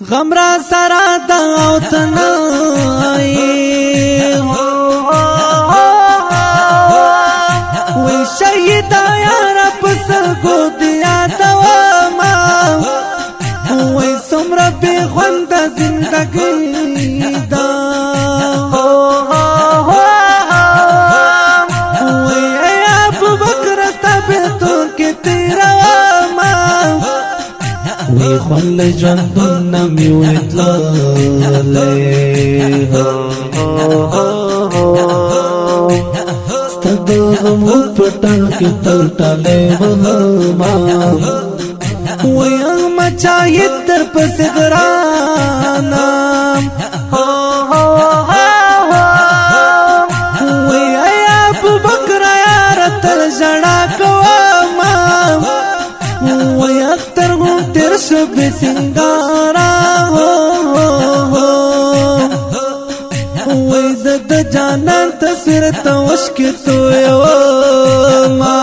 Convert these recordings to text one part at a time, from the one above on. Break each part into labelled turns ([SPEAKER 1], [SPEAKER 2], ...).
[SPEAKER 1] غمرا سرا دعوتنا وی شهیدا یا رب سرگو دیا دواما وی سمر بی خوند زندگی دا وی ای ابو بکر استا بیتون کی تیرا واما وی خل جندن نمی ویتلالی ستدغمو پتا کی تلتالی وہما وی اغم چاہید در پس گرانا وی ای ابو بکر یارتل جڑا کواما وی اختر ہو تیر شب سنگارا وی زد جانان تصویر توشک تو یواما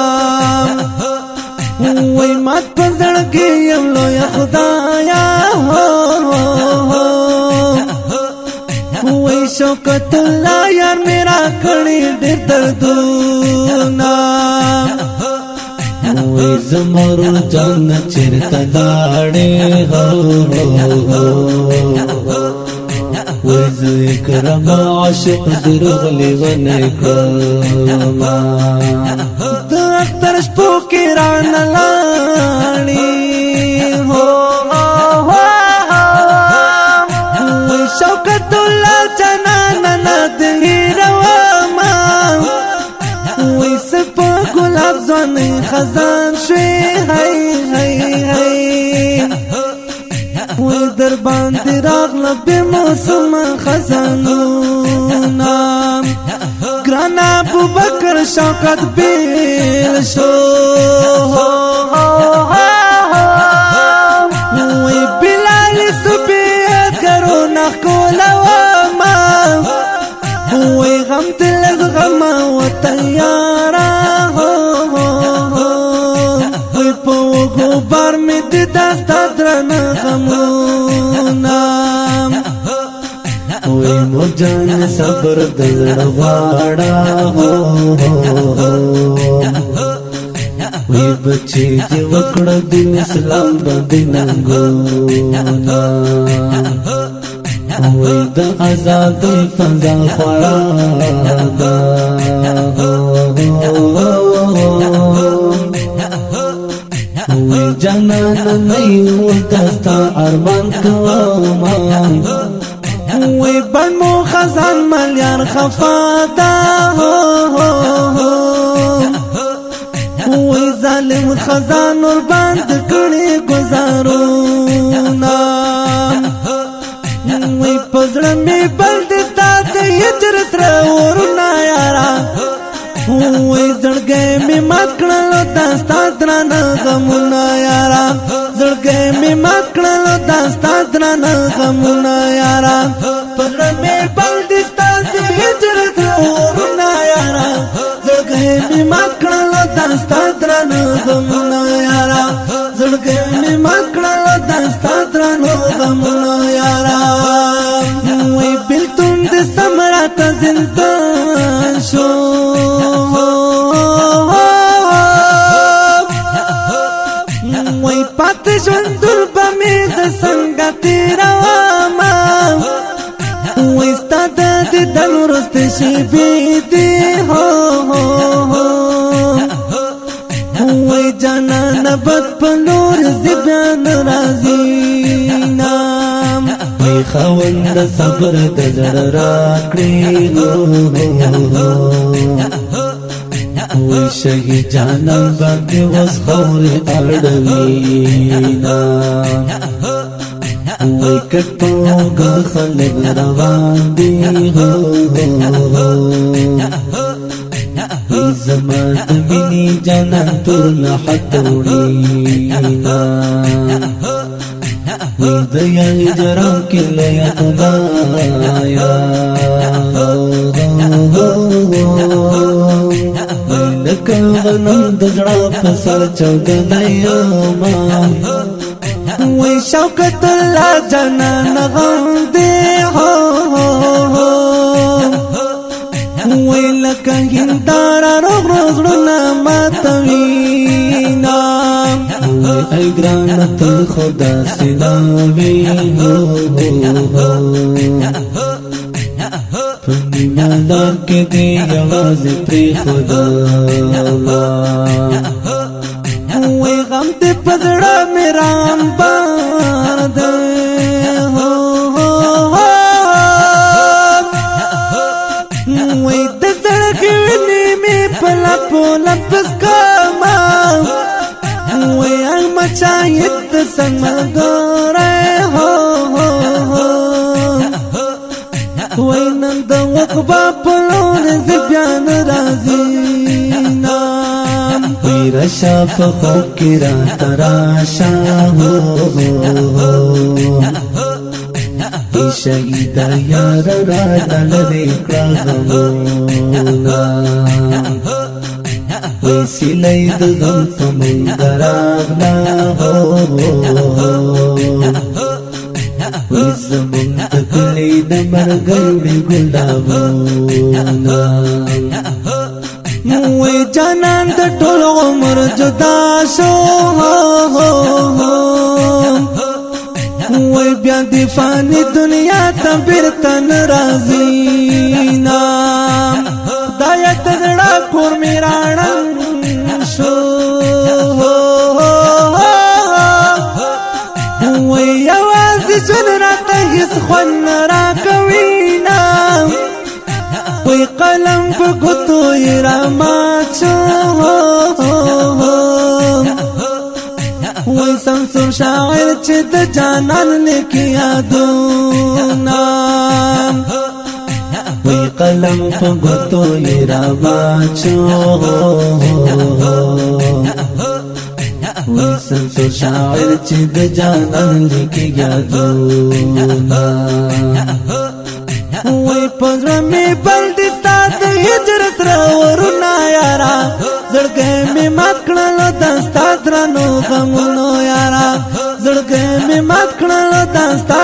[SPEAKER 1] وی مات پزڑگی یولو یا خدایا وی شوکت اللہ یار میرا کڑی دیر دردونا وی زمرو جان چرتا داڑے وی ذکرم عاشق درغلی ونکما دا اختر شپو کی ران لانی وی شوکت اللہ جنانا ندہی رواما وی سپا گلاب زوانی خزان شوی ہائی ہائی ہائی وی در باندی راغل بی موسم خزانونا گران ابو بکر شوکت بیل شو وی بلال سبیت کرو نخکولا واما وی غم دل از غم و تیارا وی پو گوبار می دی دستا درنا غمونا وی مجان صبر دزر غاڑا وی بچی دی وکڑ دین اسلام بندی ننگونا وی دا آزاد فضا خوادا وی جانانا نیو دستا ارمان کواما وی بنمو خزان ملیار خفادا وی ظالم خزان اور باند کڑی گزارونا وی پزڑ میں بلدتا دی ہجرت رونا یارا وی زڑگے میں مات کڑلو داستا درانا غمونا یارا زڑگے میں مات کڑلو داستا درانا غمونا یارا پزڑ میں بلدتا دی ہجرت رونا یارا زڑگے میں مات کڑلو داستا درانا غمونا یارا زڑگے میں مات کڑلو داستا درانا غمونا یارا وی بلتون دی سمرات زندان شو وی پات جوندر بمید سنگا تیرا واما وی استاد دی دل رست شیبی دی وی جانا نبت پلور زبان رازینا وی خوند صبر دزر راکڑی وی شہی جانا باندی وز خور اڑوینا وی کٹوگا خلق روان دی وی زمان منی جانا ترل حتوڑینا وی دیا جرا کلیا خدایا لکا غنم دجڑا پسر چود نیاما وی شوکت الله جنان غم دی هو وی لکه هنداره روغ زړونه ماتوینا وی ای ګرانه تل خو داسې نه وي په نیمه لار کې دې یوازې پرېښوده وی غم دې په زړه مې رامبار دی وی د زړګي وینې مې په لپو لپس کما وی مچایت د څنګ ملګری وی نن د وقبا په لور زه بیا نه راځي وی راشا په خوب کې راته راشا ای شهیده یار راته لرې کړه غمونه وی سیلۍ د غم په منځ راغله وی زمونږ د کلي د مرګوړې ګلابونه وی جانان د ټول عمر جدا شو وی بیا دی فانی دنیا ته بیرته نه راځي خدایه د زړه کور مې راړنګ شو وی یوازې ژوند راته هېڅ خوند نه راکوي وی قلم په ګوتو یې رامات شو وی سمسور شاعر چې د جانان لیکي یادونه وی قلم په ګوتو یې رامات شو وی سمسور شاعر چې د جانان لیکي یادونه وی پزړه مې بل دي ستا د هجرت راورونه یارا زړګی مې مات کړلو د ستا درنو غمونو یارا زړګی مې مات کړلو د ستا